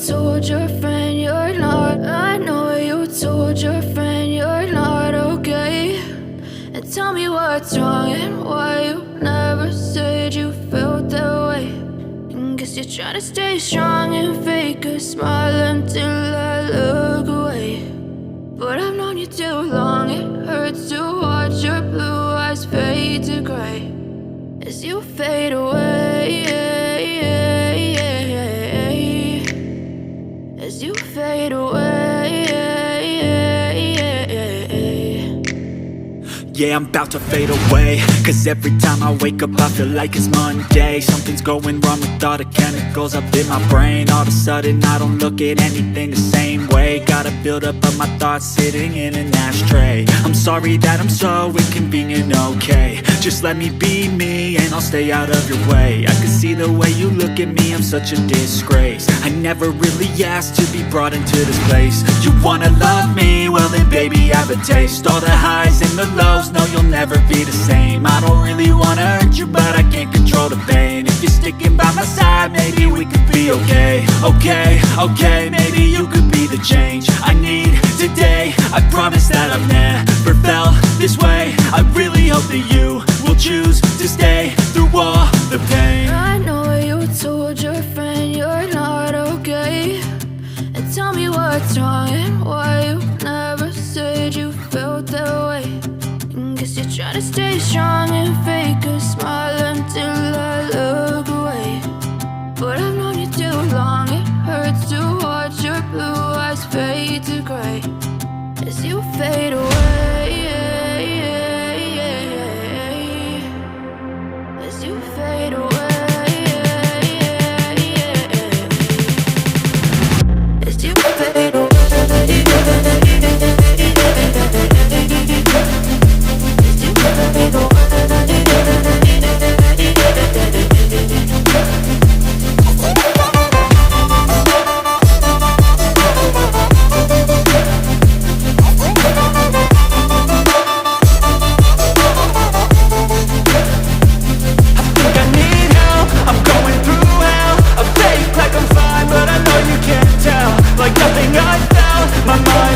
told your friend you're not. I know you told your friend you're not okay. And tell me what's wrong and why you never said you felt that way. And guess you're trying to stay strong and fake a smile until I look away. But I've known you too long, it hurts to watch your blue eyes fade to gray as you fade away, as you fade away. Yeah, I'm about to fade away, cause every time I wake up I feel like it's Monday. Something's going wrong with all the chemicals up in my brain. All of a sudden I don't look at anything the same way. Got a buildup of my thoughts sitting in an ashtray. I'm sorry that I'm so inconvenient, okay. Just let me be me and I'll stay out of your way. I can see the way you look at me, I'm such a disgrace. I never really asked to be brought into this place. You wanna love me? Well then baby have a taste. All the highs and the lows, no, you'll never be the same. I don't really wanna hurt you, but I can't control the pain. If you're sticking by my side, maybe we could be okay. Okay, maybe you could be the change I need today. I promise that I've never felt this way. I really hope that you will choose to stay through all the pain. I know you told your friend you're not okay. And tell me what's wrong and why you never said you felt that way. Guess you're trying to stay strong and fake a smile until I look away. But I've known you too long, it hurts to watch your blue eyes fade to gray as you fade away, as you fade away, as you fade away. My mind